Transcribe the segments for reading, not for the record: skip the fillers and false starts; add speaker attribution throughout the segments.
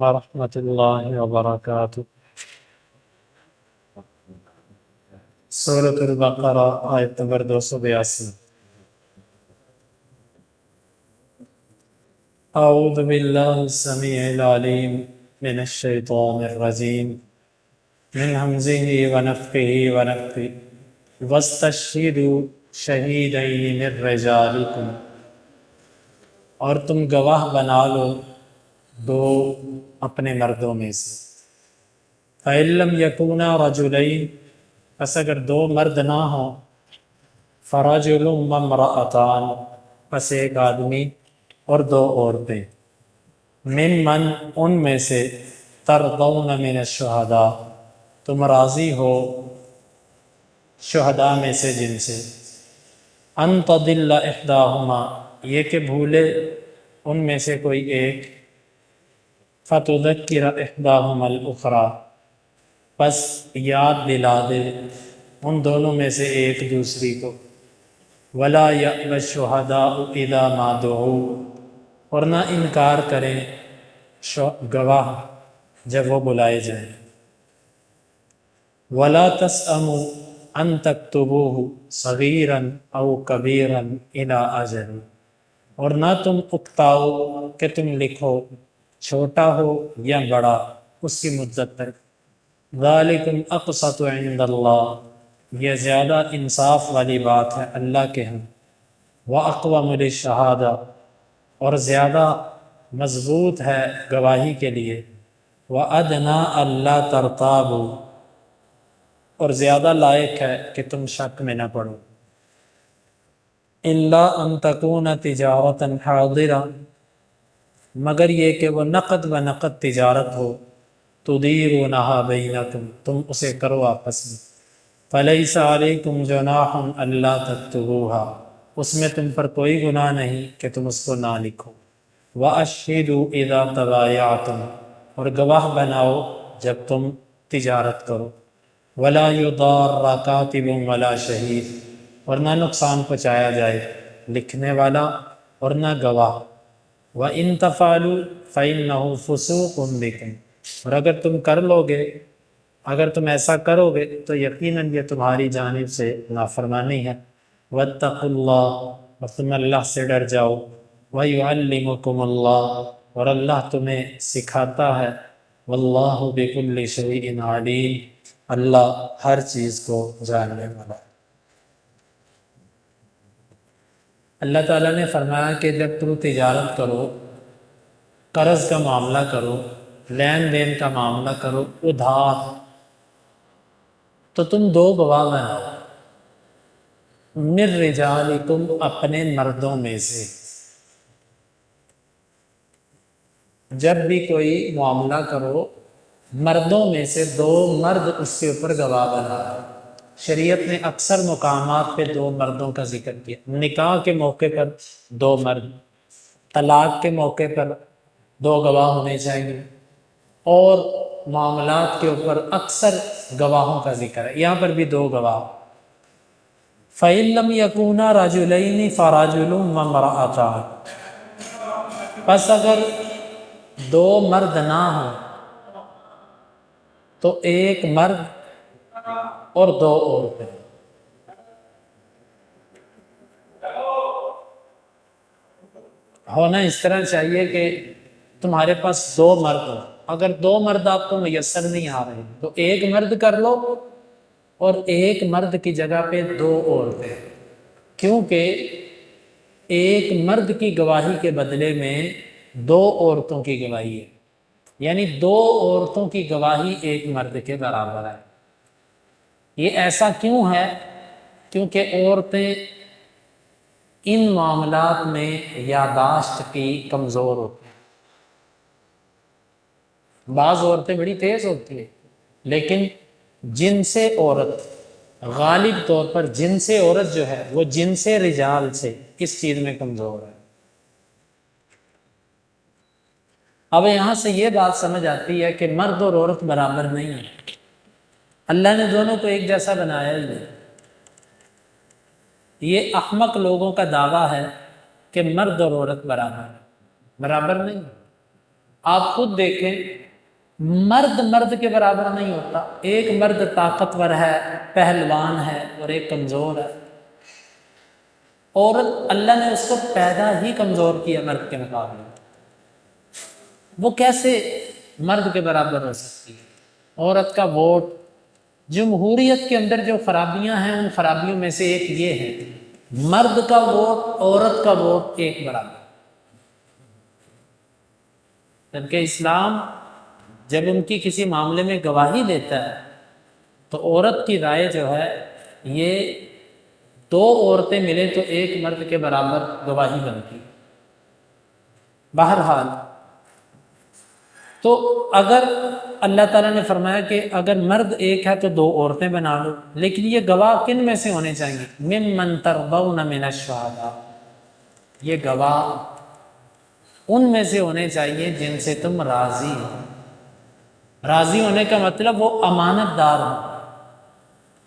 Speaker 1: ورحمۃ اللہ وبرکاتہ۔ سورۃ البقرہ آیت نمبر 282۔ اعوذ باللہ السمیع العلیم من الشیطان الرجیم من ہمزہ ونفخہ ونفثہ واستشہدوا شہیدین من رجالکم، اور تم گواہ بنا لو دو اپنے مردوں میں سے۔ فَإِن لَّمْ يَكُونَا رَجُلَيْنِ، پس اگر دو مرد نہ ہوں، فَرَجُلٌ وَامْرَأَتَانِ، پس ایک آدمی اور دو عورتیں، ممن ان میں سے، ترضون من الشہداء، تم راضی ہو شہداء میں سے جن سے، ان تضل احداہما، یہ کہ بھولے ان میں سے کوئی ایک، فتذکر احداہما الاخری، پس یاد دلا دے ان دونوں میں سے ایک دوسری کو، ولا یأبی الشہداء اذا ما دعوا، اور نہ انکار کریں گواہ جب وہ بلائے جائیں، ولا تسأموا ان تکتبوہ صغیرا او کبیرا الی اجل، اور نہ تم اکتاؤ کہ تم لکھو چھوٹا ہو یا بڑا اس کی مدت تک، ذالکم اقسط عند اللہ، یہ زیادہ انصاف والی بات ہے اللہ کے ہاں، واقوم للشہادہ، اور زیادہ مضبوط ہے گواہی کے لیے، وادنی الا ترتابوا، اور زیادہ لائق ہے کہ تم شک میں نہ پڑو، الا ان تکون تجارتا حاضرہ، مگر یہ کہ وہ نقد و نقد تجارت ہو، تدیرونہا بینکم، تم اسے کرو آپس میں، فلیس علیکم جناح الا تکتبوہا، اس میں تم پر کوئی گناہ نہیں کہ تم اس کو نہ لکھو، واشہدوا اذا تبایعتم، اور گواہ بناؤ جب تم تجارت کرو، ولا یضار کاتب ولا شہید، اور نہ نقصان پہنچایا جائے لکھنے والا اور نہ گواہ، وَإِن تَفْعَلُوا فَإِنَّهُ فُسُوقٌ بِكُمْ، اور اگر تم کر لو گے، اگر تم ایسا کرو گے تو یقیناً یہ تمہاری جانب سے نافرمانی ہے، وَاتَّقُوا اللَّهَ، اور تم اللہ سے ڈر جاؤ، وَيُعَلِّمُكُمُ اللَّهُ، اور اللہ تمہیں سکھاتا ہے، وَاللَّهُ بِكُلِّ شَيْءٍ عَلِيمٌ، اللہ ہر چیز کو جاننے والا ہے۔ اللہ تعالیٰ نے فرمایا کہ جب تم تجارت کرو، قرض کا معاملہ کرو، لین دین کا معاملہ کرو ادھار، تو تم دو گواہ بناؤ، من رجالکم، اپنے مردوں میں سے، جب بھی کوئی معاملہ کرو مردوں میں سے دو مرد اس کے اوپر گواہ بناؤ۔ شریعت نے اکثر مقامات پہ دو مردوں کا ذکر کیا، نکاح کے موقع پر دو مرد، طلاق کے موقع پر دو گواہ ہونے چاہیے، اور معاملات کے اوپر اکثر گواہوں کا ذکر ہے، یہاں پر بھی دو گواہ۔ فَإِن لَّمْ يَكُونَا رَجُلَيْنِ فَرَجُلٌ وَامْرَأَتَانِ، پس اگر دو مرد نہ ہوں تو ایک مرد اور دو عورتیں، ہونا اس طرح چاہیے کہ تمہارے پاس دو مرد ہوں، اگر دو مرد آپ کو میسر نہیں آ رہے تو ایک مرد کر لو، اور ایک مرد کی جگہ پہ دو عورتیں، کیونکہ ایک مرد کی گواہی کے بدلے میں دو عورتوں کی گواہی ہے، یعنی دو عورتوں کی گواہی ایک مرد کے برابر ہے۔ یہ ایسا کیوں ہے؟ کیونکہ عورتیں ان معاملات میں یاداشت کی کمزور ہوتی ہیں، بعض عورتیں بڑی تیز ہوتی ہیں، لیکن جنس عورت، غالب طور پر جنس عورت جو ہے وہ جنس رجال سے اس چیز میں کمزور ہے۔ اب یہاں سے یہ بات سمجھ آتی ہے کہ مرد اور عورت برابر نہیں ہیں، اللہ نے دونوں کو ایک جیسا بنایا ہی نہیں۔ یہ احمق لوگوں کا دعویٰ ہے کہ مرد اور عورت برابر نہیں، آپ خود دیکھیں، مرد مرد کے برابر نہیں ہوتا. ایک مرد طاقتور ہے، پہلوان ہے، اور ایک کمزور ہے. عورت اللہ نے اس کو پیدا ہی کمزور کیا مرد کے مقابلے. وہ کیسے مرد کے برابر ہو سکتی ہے؟ عورت کا ووٹ، جمہوریت کے اندر جو خرابیاں ہیں ان خرابیوں میں سے ایک یہ ہے، مرد کا ووٹ عورت کا ووٹ ایک برابر. جبکہ اسلام جب ان کی کسی معاملے میں گواہی دیتا ہے تو عورت کی رائے جو ہے، یہ دو عورتیں ملیں تو ایک مرد کے برابر گواہی بنتی. بہرحال تو اگر اللہ تعالیٰ نے فرمایا کہ اگر مرد ایک ہے تو دو عورتیں بنا لو، لیکن یہ گواہ کن میں سے ہونے چاہیے؟ ممن ترضون من الشہداء، یہ گواہ ان میں سے ہونے چاہیے جن سے تم راضی ہو. راضی ہونے کا مطلب وہ امانت دار ہو.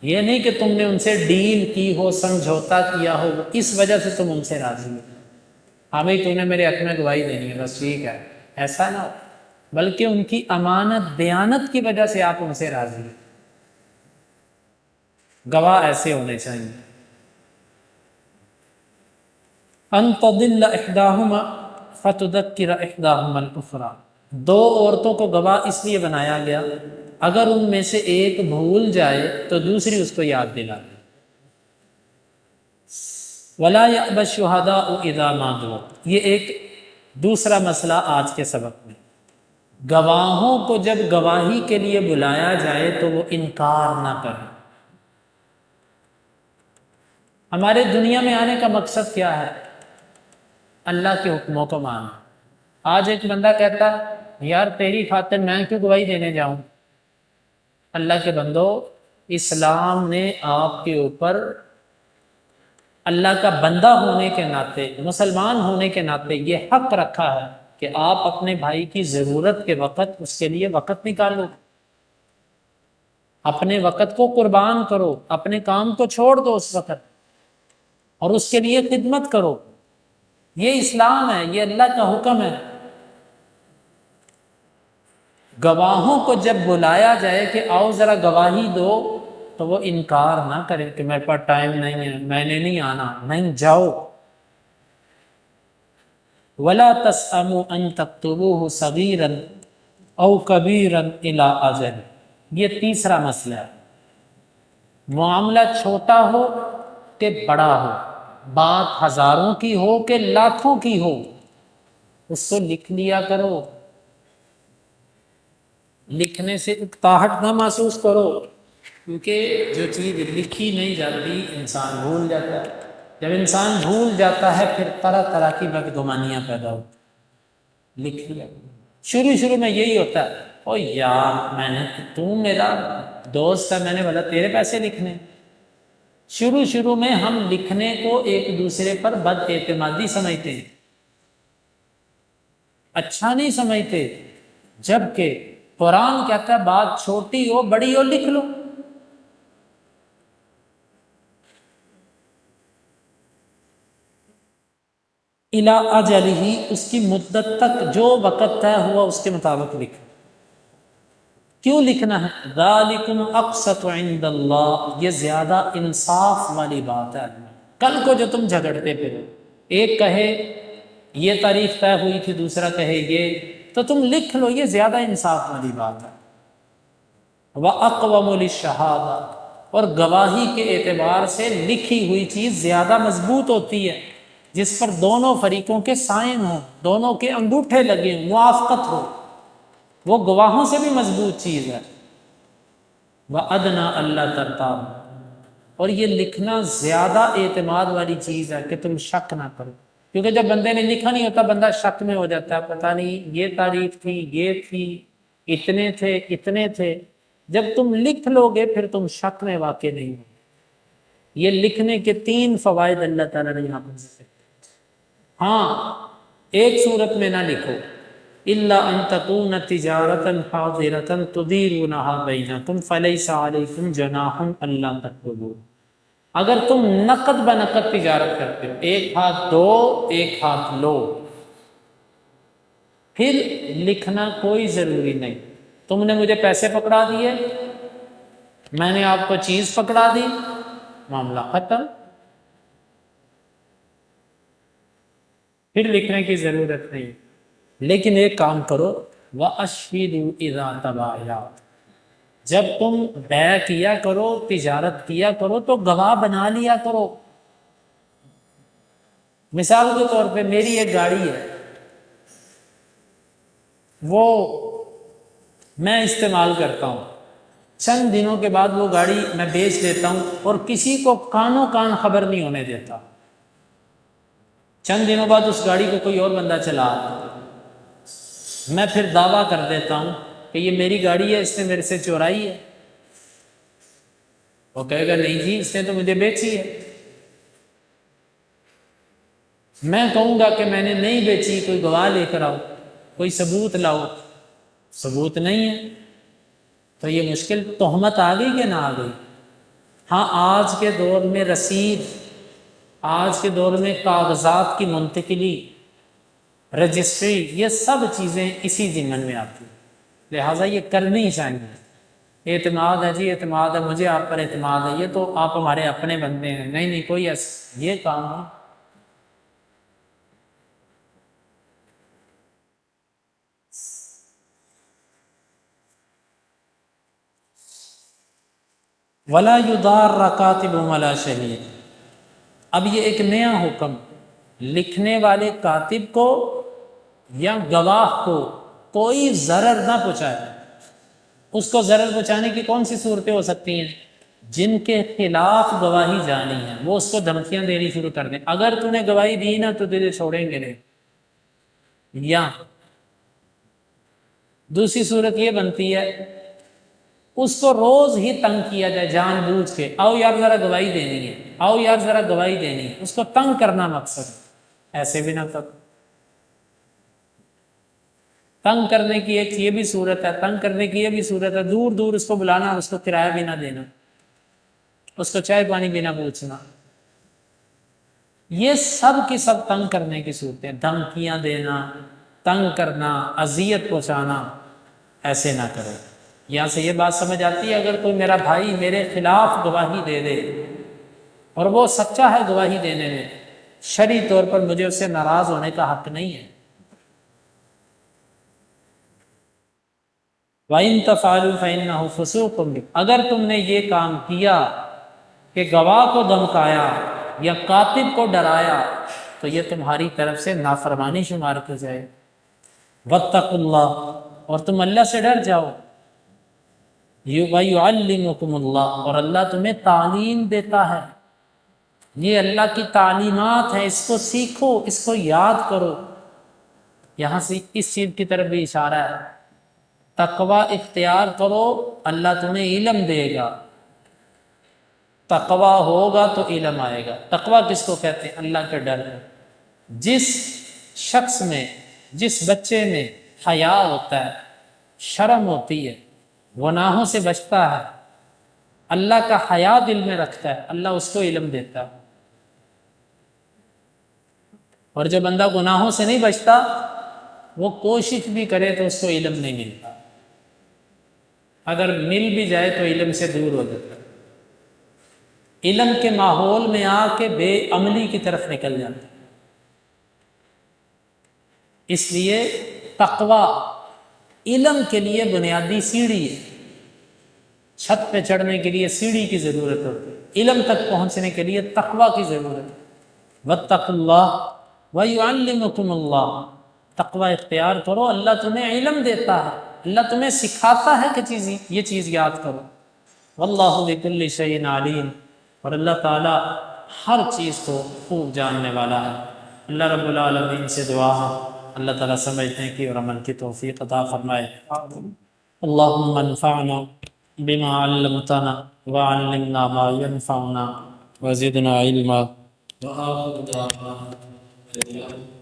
Speaker 1: یہ نہیں کہ تم نے ان سے ڈیل کی ہو، سمجھوتا کیا ہو، اس وجہ سے تم ان سے راضی ہو. ہاں بھائی تو نے میرے حق میں گواہی دینی ہے بس ٹھیک ہے، ایسا نہ ہو، بلکہ ان کی امانت دیانت کی وجہ سے آپ ان سے راضی ہیں. گواہ ایسے ہونے چاہیے. ان تضل احداہما فتذکر احداہما الاخری، دو عورتوں کو گواہ اس لیے بنایا گیا اگر ان میں سے ایک بھول جائے تو دوسری اس کو یاد دلا دے. ولا یأبی الشہداء اذا ما دعوا، یہ ایک دوسرا مسئلہ آج کے سبق میں. گواہوں کو جب گواہی کے لیے بلایا جائے تو وہ انکار نہ کریں. ہمارے دنیا میں آنے کا مقصد کیا ہے؟ اللہ کے حکموں کو ماننا. آج ایک بندہ کہتا ہے یار تیری خاطر میں کیوں گواہی دینے جاؤں؟ اللہ کے بندو، اسلام نے آپ کے اوپر اللہ کا بندہ ہونے کے ناطے، مسلمان ہونے کے ناطے یہ حق رکھا ہے کہ آپ اپنے بھائی کی ضرورت کے وقت اس کے لیے وقت نکالو، اپنے وقت کو قربان کرو، اپنے کام کو چھوڑ دو اس وقت اور اس کے لیے خدمت کرو. یہ اسلام ہے، یہ اللہ کا حکم ہے. گواہوں کو جب بلایا جائے کہ آؤ ذرا گواہی دو تو وہ انکار نہ کرے کہ میرے پاس ٹائم نہیں ہے، میں نے نہیں آنا. نہیں، جاؤ. وَلَا تَسْأَمُوا أَن تَكْتُبُوهُ صَغِيرًا أَوْ كَبِيرًا إِلَىٰ أَجَلٍ. یہ تیسرا مسئلہ ہے. معاملہ چھوٹا ہو کہ بڑا ہو، بات ہزاروں کی ہو کہ لاکھوں کی ہو، اس کو لکھ لیا کرو. لکھنے سے اکتاہٹ نہ محسوس کرو، کیونکہ جو چیز لکھی نہیں جاتی انسان بھول جاتا ہے. جب انسان بھول جاتا ہے پھر طرح طرح کی بدگمانیاں پیدا ہوتی. لکھ لیا. شروع میں یہی ہوتا ہے، او یار میں نے، تو میرا دوست ہے، میں نے بولا تیرے پیسے لکھنے. شروع میں ہم لکھنے کو ایک دوسرے پر بد اعتمادی سمجھتے ہیں، اچھا نہیں سمجھتے. جبکہ قرآن کہتا ہے بات چھوٹی ہو بڑی ہو لکھ لو. الی اجلہ، اس کی مدت تک، جو وقت طے ہوا اس کے مطابق لکھ. کیوں لکھنا ہے؟ ذالکم اقسط عند اللہ، یہ زیادہ انصاف والی بات ہے. کل کو جو تم جھگڑتے پھرو، ایک کہے یہ تاریخ طے ہوئی تھی، دوسرا کہے یہ، تو تم لکھ لو، یہ زیادہ انصاف والی بات ہے. وَأَقْوَمُ لِلشَّهَادَةِ، اور گواہی کے اعتبار سے لکھی ہوئی چیز زیادہ مضبوط ہوتی ہے، جس پر دونوں فریقوں کے سائن ہوں، دونوں کے انگوٹھے لگے ہوں، موافقت ہو، وہ گواہوں سے بھی مضبوط چیز ہے. وَأَدْنَىٰ أَلَّا تَرْتَابُوا، اور یہ لکھنا زیادہ اعتماد والی چیز ہے کہ تم شک نہ کرو. کیونکہ جب بندے نے لکھا نہیں ہوتا بندہ شک میں ہو جاتا ہے، پتہ نہیں یہ تاریخ تھی، یہ تھی، اتنے تھے، اتنے تھے. جب تم لکھ لو گے پھر تم شک میں واقع نہیں ہو. یہ لکھنے کے 3 فوائد اللہ تعالیٰ نے یہاں پر ذکر. ہاں، ایک صورت میں نہ لکھو، الا ان تکون تجارتا حاضرتا تدیرونها بینکم فلیس علیکم جناح الا تکتبوا. اگر تم نقد بنقد تجارت کرتے ہو، ایک ہاتھ دو ایک ہاتھ لو، پھر لکھنا کوئی ضروری نہیں. تم نے مجھے پیسے پکڑا دیے، میں نے آپ کو چیز پکڑا دی، معاملہ ختم. پھر لکھنے کی ضرورت نہیں. لیکن ایک کام کرو، وَأَشْهِدُوا إِذَا تَبَايَعْتُمْ، جب تم بیع کیا کرو، تجارت کیا کرو تو گواہ بنا لیا کرو. مثال کے طور پہ میری ایک گاڑی ہے، وہ میں استعمال کرتا ہوں، چند دنوں کے بعد وہ گاڑی میں بیچ دیتا ہوں اور کسی کو کانوں کان خبر نہیں ہونے دیتا. چند دنوں بعد اس گاڑی کو کوئی اور بندہ چلا، میں پھر دعویٰ کر دیتا ہوں کہ یہ میری گاڑی ہے، اس نے میرے سے چورائی ہے. وہ کہے گا نہیں جی، اس نے تو مجھے بیچی ہے. میں کہوں گا کہ میں نے نہیں بیچی، کوئی گواہ لے کر آؤ، کوئی ثبوت لاؤ. ثبوت نہیں ہے تو یہ مشکل تہمت آ گئی کہ نہ آ گئی. ہاں آج کے دور میں رسید، آج کے دور میں کاغذات کی منتقلی، رجسٹری، یہ سب چیزیں اسی ضمن میں آتی ہیں. لہٰذا یہ کرنی چاہیے. اعتماد ہے جی، اعتماد ہے، مجھے آپ پر اعتماد ہے، یہ تو آپ ہمارے اپنے بندے ہیں. نہیں نہیں، کوئی یہ کام نہیں. وَلَا يُضَارَّ كَاتِبٌ وَلَا شَهِيدٌ. اب یہ ایک نیا حکم، لکھنے والے کاتب کو یا گواہ کو کوئی ضرر نہ پہنچائے. اس کو ضرر پہنچانے کی کون سی صورتیں ہو سکتی ہیں؟ جن کے خلاف گواہی جانی ہے وہ اس کو دھمکیاں دینی شروع کر دیں، اگر تو نے گواہی دی نا تو تجھے چھوڑیں گے نہیں. یا دوسری صورت یہ بنتی ہے، اس کو روز ہی تنگ کیا جائے جان بوجھ کے، آؤ یار ذرا گواہی دینی ہے، آؤ یار ذرا گواہی دینی ہے. اس کو تنگ کرنا مقصد ہے. ایسے بھی نہ کرو. تنگ کرنے کی ایک یہ بھی صورت ہے، تنگ کرنے کی یہ بھی صورت ہے، دور دور اس کو بلانا، اس کو کرایہ بھی نہ دینا، اس کو چائے پانی بھی نہ پوچھنا. یہ سب کی سب تنگ کرنے کی صورتیں. دھمکیاں دینا، تنگ کرنا، اذیت پہنچانا، ایسے نہ کرو. یہاں سے یہ بات سمجھ آتی ہے، اگر کوئی میرا بھائی میرے خلاف گواہی دے دے اور وہ سچا ہے گواہی دینے میں، شرعی طور پر مجھے اس سے ناراض ہونے کا حق نہیں ہے. وَإِن تَفْعَلُوا فَإِنَّهُ فُسُوقٌ بِكُمْ. اگر تم نے یہ کام کیا کہ گواہ کو دھمکایا یا کاتب کو ڈرایا تو یہ تمہاری طرف سے نافرمانی شمار کر جائے. وَاتَّقُوا اللَّهَ، اور تم اللہ سے ڈر جاؤ. وَيُعَلِّمُكُمُ اللَّهُ، اور اللہ تمہیں تعلیم دیتا ہے. یہ اللہ کی تعلیمات ہیں، اس کو سیکھو، اس کو یاد کرو. یہاں سے اس چیز کی طرف بھی اشارہ ہے، تقوی اختیار کرو، اللہ تمہیں علم دے گا. تقوی ہوگا تو علم آئے گا. تقوی کس کو کہتے ہیں؟ اللہ کے ڈر. جس شخص میں، جس بچے میں حیا ہوتا ہے، شرم ہوتی ہے، گناہوں سے بچتا ہے، اللہ کا حیا دل میں رکھتا ہے، اللہ اس کو علم دیتا ہے. اور جو بندہ گناہوں سے نہیں بچتا، وہ کوشش بھی کرے تو اس کو علم نہیں ملتا. اگر مل بھی جائے تو علم سے دور ہو جاتا ہے. علم کے ماحول میں آ کے بے عملی کی طرف نکل جاتا ہے. اس لیے تقوی علم کے لیے بنیادی سیڑھی ہے. چھت پہ چڑھنے کے لیے سیڑھی کی ضرورت ہوتی ہے، علم تک پہنچنے کے لیے تقوی کی ضرورت ہے. وَاتَّقُوا اللَّهَ وَيُعَلِّمُكُمُ اللَّهُ. تقوی اختیار کرو، اللہ تمہیں علم دیتا ہے، اللہ تمہیں سکھاتا ہے کہ یہ چیز یاد کرو. وَاللَّهُ بِكُلِّ شَيْءٍ عَلِيمٌ، اور اللہ تعالیٰ ہر چیز کو خوب جاننے والا ہے. اللہ رب العالمین سے دعا ہے اللہ تعالیٰ سمجھنے کی اور عمل کی توفیق عطا فرمائے. اللہم انفعنا بما علمتنا وعلمنا ما ينفعنا وزدنا علما. وآخر دعوانا